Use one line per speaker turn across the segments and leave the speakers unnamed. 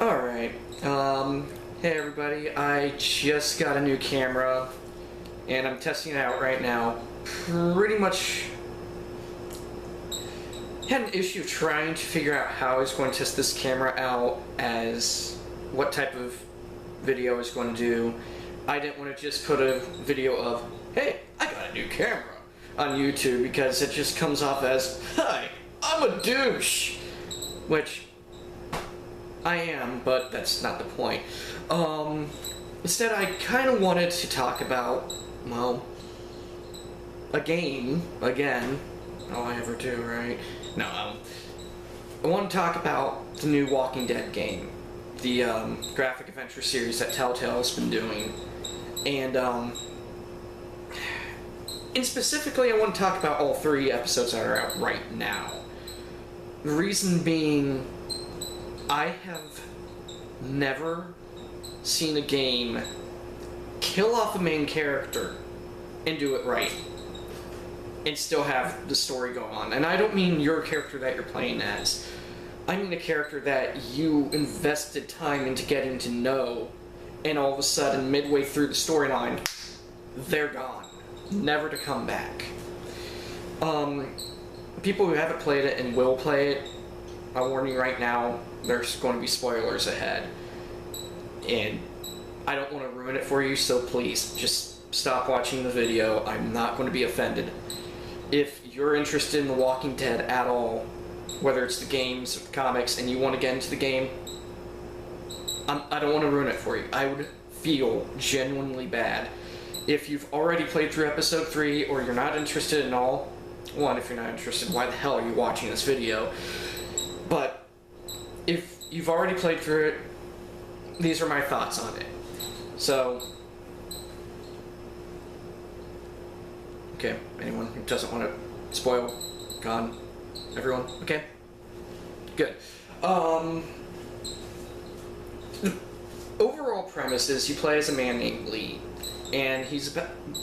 Alright, hey everybody, I just got a new camera, and I'm testing it out right now. Pretty much had an issue trying to figure out how I was going to test this camera out as what type of video I was going to do. I didn't want to just put a video of, hey, I got a new camera on YouTube, because it just comes off as, hi, I'm a douche, which I am, but that's not the point. Instead, I kind of wanted to talk about, well, a game, again. All I ever do, right? No, I want to talk about the new Walking Dead game. The, graphic adventure series that Telltale's been doing. And specifically, I want to talk about all 3 episodes that are out right now. The reason being, I have never seen a game kill off a main character and do it right and still have the story go on. And I don't mean your character that you're playing as. I mean a character that you invested time into getting to know, and all of a sudden, midway through the storyline, they're gone. Never to come back. People who haven't played it and will play it, I warn you right now, there's going to be spoilers ahead. And I don't want to ruin it for you, so please, just stop watching the video. I'm not going to be offended. If you're interested in The Walking Dead at all, whether it's the games or the comics, and you want to get into the game, I don't want to ruin it for you. I would feel genuinely bad. If you've already played through episode 3, or you're not interested in all, one, if you're not interested, why the hell are you watching this video? But if you've already played through it, these are my thoughts on it. So, okay, anyone who doesn't want to spoil, gone, everyone, okay? Good. The overall premise is you play as a man named Lee, and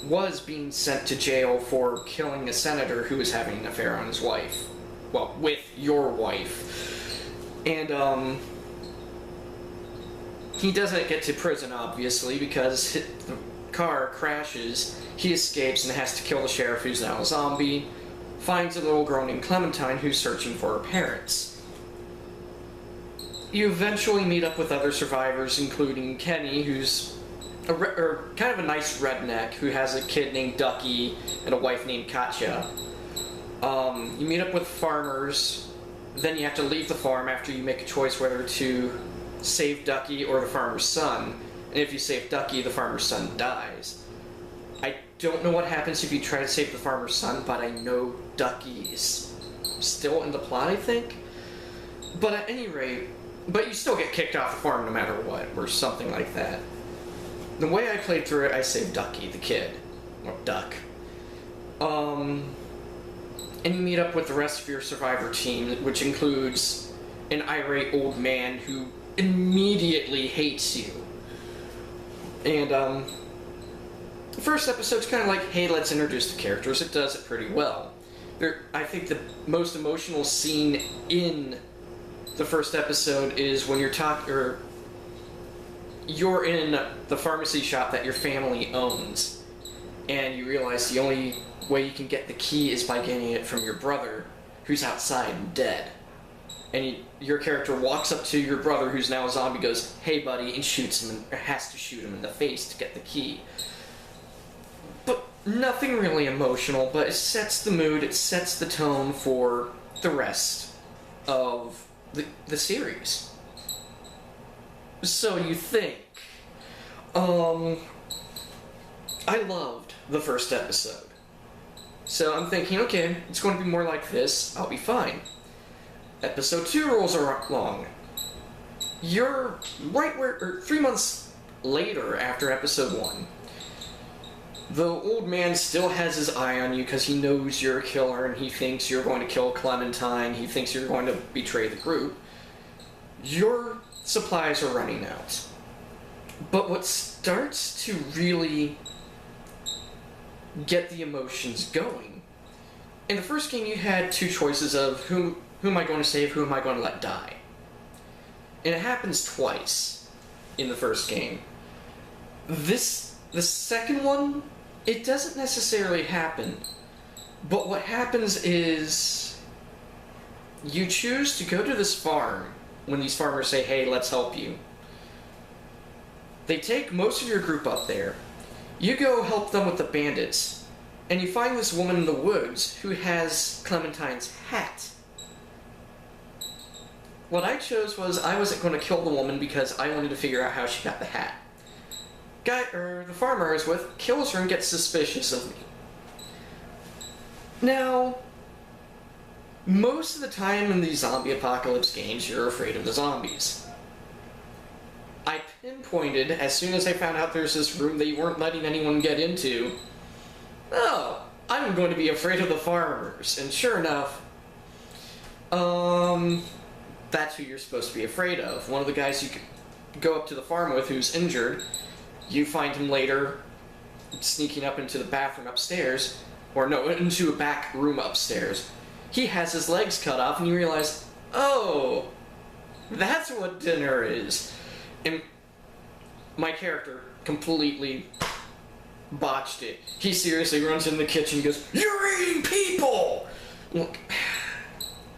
was being sent to jail for killing a senator who was having an affair on his wife. Well, with your wife. And, he doesn't get to prison, obviously, because the car crashes, he escapes and has to kill the sheriff, who's now a zombie, finds a little girl named Clementine who's searching for her parents. You eventually meet up with other survivors, including Kenny, who's kind of a nice redneck who has a kid named Ducky and a wife named Katya. You meet up with farmers, then you have to leave the farm after you make a choice whether to save Ducky or the farmer's son. And if you save Ducky, the farmer's son dies. I don't know what happens if you try to save the farmer's son, but I know Ducky is still in the plot, I think. But at any rate, but you still get kicked off the farm no matter what, or something like that. The way I played through it, I saved Ducky, the kid. Or Duck. And you meet up with the rest of your survivor team, which includes an irate old man who immediately hates you. And, the first episode's kind of like, hey, let's introduce the characters. It does it pretty well. I think the most emotional scene in the first episode is when you're in the pharmacy shop that your family owns, and you realize the only way you can get the key is by getting it from your brother, who's outside and dead. And your character walks up to your brother, who's now a zombie, goes, hey buddy, and shoots him, or has to shoot him in the face to get the key. But nothing really emotional, but it sets the mood, it sets the tone for the rest of the series. So you think. I loved the first episode. So I'm thinking, okay, it's going to be more like this, I'll be fine. Episode 2 rolls along. You're right where, 3 months later after episode 1. The old man still has his eye on you because he knows you're a killer and he thinks you're going to kill Clementine, he thinks you're going to betray the group. Your supplies are running out. But what starts to really get the emotions going. In the first game, you had 2 choices of who am I going to save, who am I going to let die. And it happens twice in the first game. The second one, it doesn't necessarily happen. But what happens is you choose to go to this farm when these farmers say, hey, let's help you. They take most of your group up there. You go help them with the bandits. And you find this woman in the woods who has Clementine's hat. What I chose was I wasn't going to kill the woman because I wanted to figure out how she got the hat. The farmer I was with kills her and gets suspicious of me. Now, most of the time in these zombie apocalypse games, you're afraid of the zombies. I pinpointed, as soon as I found out there's this room they weren't letting anyone get into, oh, I'm going to be afraid of the farmers. And sure enough, that's who you're supposed to be afraid of. One of the guys you go up to the farm with who's injured, you find him later sneaking up into the bathroom upstairs, or no, into a back room upstairs. He has his legs cut off, and you realize, oh, that's what dinner is. And my character completely botched it. He seriously runs in the kitchen and goes, "You're eating people!" Look,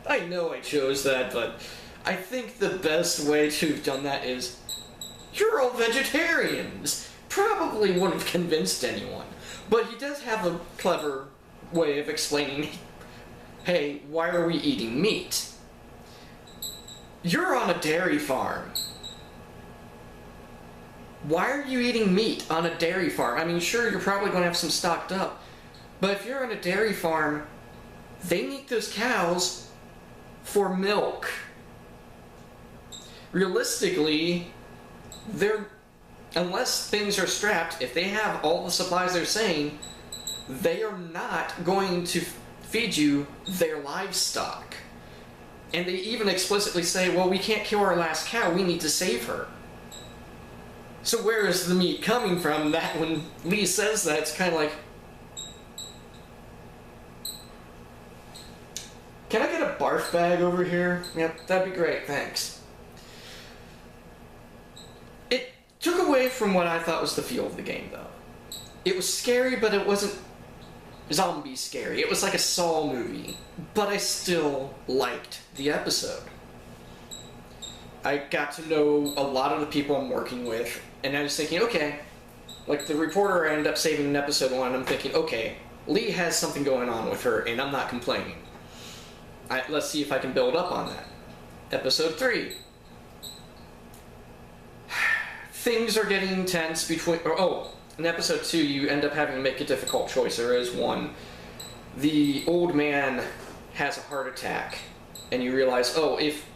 I know I chose that, but I think the best way to have done that is, you're all vegetarians. Probably wouldn't have convinced anyone. But he does have a clever way of explaining, hey, why are we eating meat? You're on a dairy farm. Why are you eating meat on a dairy farm? I mean, sure, you're probably going to have some stocked up. But if you're on a dairy farm, they need those cows for milk. Realistically, unless things are strapped, if they have all the supplies they're saying, they are not going to feed you their livestock. And they even explicitly say, well, we can't kill our last cow, we need to save her. So where is the meat coming from? That when Lee says that, it's kind of like, can I get a barf bag over here? Yep, that'd be great, thanks. It took away from what I thought was the feel of the game, though. It was scary, but it wasn't zombie scary. It was like a Saw movie, but I still liked the episode. I got to know a lot of the people I'm working with, and I was thinking, okay, like the reporter I ended up saving in episode 1, I'm thinking, okay, Lee has something going on with her, and I'm not complaining. Let's see if I can build up on that. Episode 3. Things are getting tense between... in episode 2, you end up having to make a difficult choice. There is one. The old man has a heart attack, and you realize, oh, if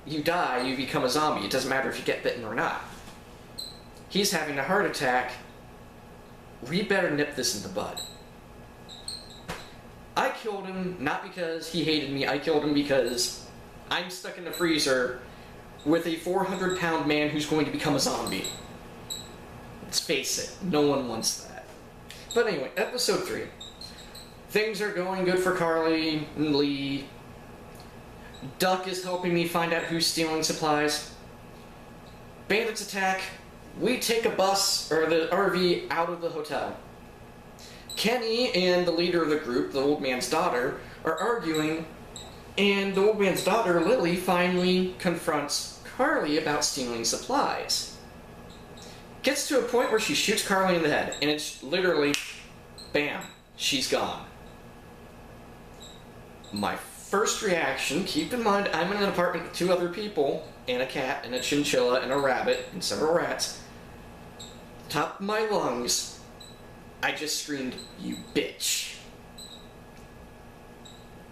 you die, you become a zombie. It doesn't matter if you get bitten or not. He's having a heart attack. We better nip this in the bud. I killed him, not because he hated me. I killed him because I'm stuck in the freezer with a 400-pound man who's going to become a zombie. Let's face it, no one wants that. But anyway, episode 3. Things are going good for Carly and Lee. Duck is helping me find out who's stealing supplies. Bandits attack. We take a bus, or the RV, out of the hotel. Kenny and the leader of the group, the old man's daughter, are arguing, and the old man's daughter, Lily, finally confronts Carly about stealing supplies. Gets to a point where she shoots Carly in the head, and it's literally, bam, she's gone. My first reaction, keep in mind, I'm in an apartment with 2 other people, and a cat, and a chinchilla, and a rabbit, and several rats. Top of my lungs, I just screamed, "You bitch."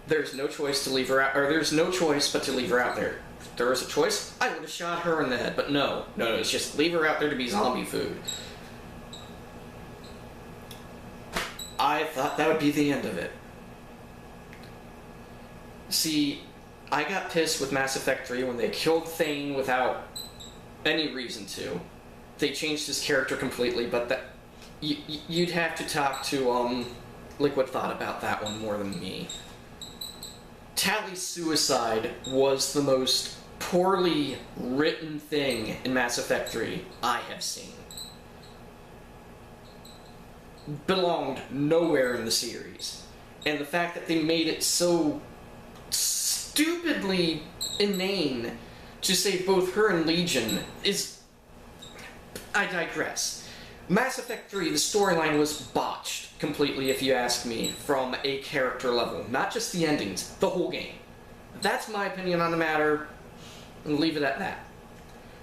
There's no choice to leave her out, or there's no choice but to leave her out there. If there was a choice, I would have shot her in the head, but no, it's just leave her out there to be zombie food. I thought that would be the end of it. See, I got pissed with Mass Effect 3 when they killed Thane without any reason to. They changed his character completely, but that you'd have to talk to Liquid Thought about that one more than me. Tally's suicide was the most poorly written thing in Mass Effect 3 I have seen. Belonged nowhere in the series. And the fact that they made it so stupidly inane to save both her and Legion is... I digress. Mass Effect 3, the storyline was botched completely, if you ask me, from a character level. Not just the endings, the whole game. That's my opinion on the matter, and leave it at that.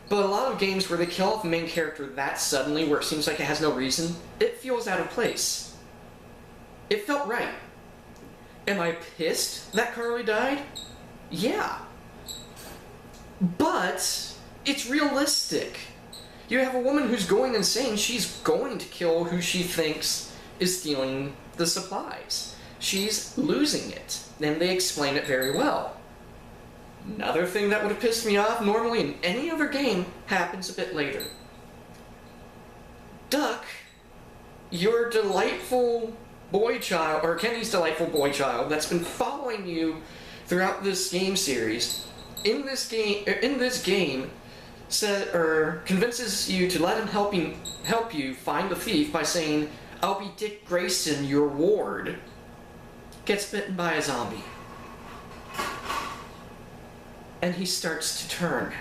But a lot of games where they kill off the main character that suddenly, where it seems like it has no reason, it feels out of place. It felt right. Am I pissed that Carly died? Yeah. But it's realistic. You have a woman who's going insane. She's going to kill who she thinks is stealing the supplies. She's losing it. And they explain it very well. Another thing that would have pissed me off normally in any other game happens a bit later. Duck, your delightful boy child, or Kenny's delightful boy child that's been following you throughout this game series, in this game convinces you to let him help you find the thief by saying, "I'll be Dick Grayson, your ward," gets bitten by a zombie. And he starts to turn.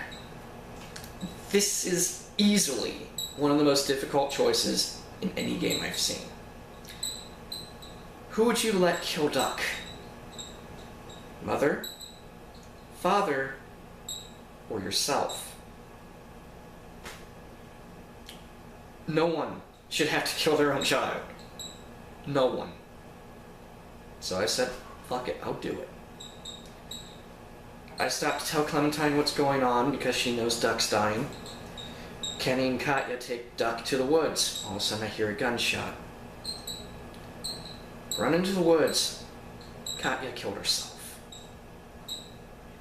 This is easily one of the most difficult choices in any game I've seen. Who would you let kill Duck? Mother? Father? Or yourself? No one should have to kill their own child. No one. So I said, fuck it, I'll do it. I stopped to tell Clementine what's going on because she knows Duck's dying. Kenny and Katya take Duck to the woods. All of a sudden I hear a gunshot. Run into the woods. Katya killed herself.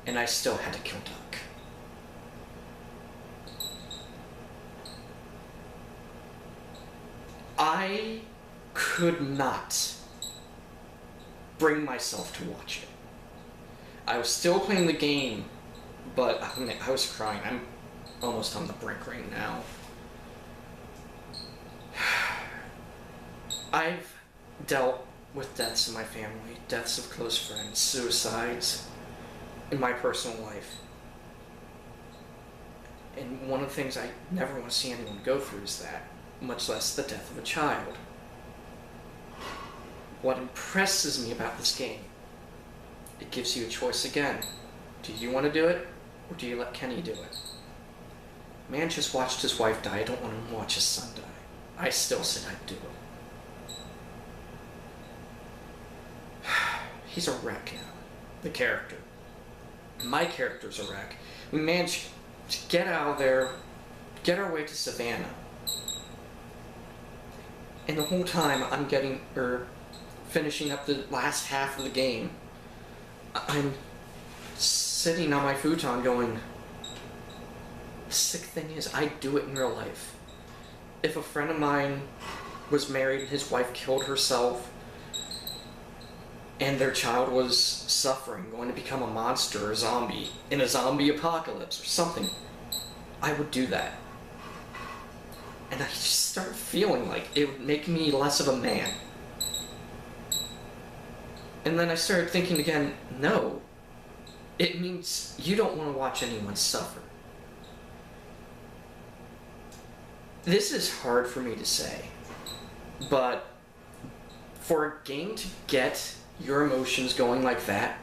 And I still had to kill Duck. I could not bring myself to watch it. I was still playing the game, but I was crying. I'm almost on the brink right now. I've dealt with deaths in my family, deaths of close friends, suicides in my personal life. And one of the things I never want to see anyone go through is that, much less the death of a child. What impresses me about this game, it gives you a choice again. Do you want to do it, or do you let Kenny do it? Man just watched his wife die. I don't want him to watch his son die. I still said I'd do it. He's a wreck now. The character. My character's a wreck. We managed to get out of there, get our way to Savannah. And the whole time I'm finishing up the last half of the game, I'm sitting on my futon going, the sick thing is, I do it in real life. If a friend of mine was married and his wife killed herself, and their child was suffering, going to become a monster or a zombie, in a zombie apocalypse or something, I would do that. And I just started feeling like it would make me less of a man. And then I started thinking again, no, it means you don't want to watch anyone suffer. This is hard for me to say, but for a game to get your emotions going like that,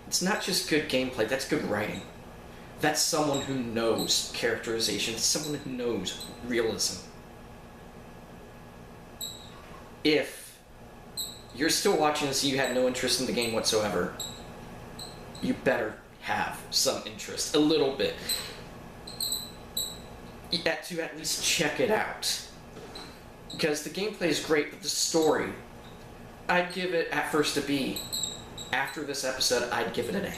it's not just good gameplay, that's good writing. That's someone who knows characterization, it's someone who knows realism. If you're still watching this and you had no interest in the game whatsoever, you better have some interest, a little bit, to at least check it out. Because the gameplay is great, but the story, I'd give it at first a B. After this episode, I'd give it an A.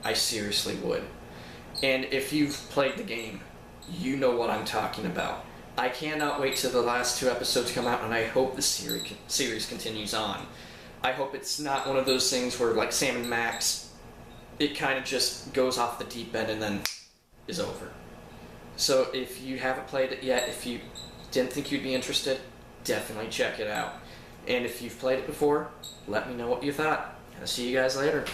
I seriously would. And if you've played the game, you know what I'm talking about. I cannot wait till the last 2 episodes come out, and I hope the series continues on. I hope it's not one of those things where, like Sam and Max, it kind of just goes off the deep end and then is over. So if you haven't played it yet, if you didn't think you'd be interested, definitely check it out. And if you've played it before, let me know what you thought. I'll see you guys later.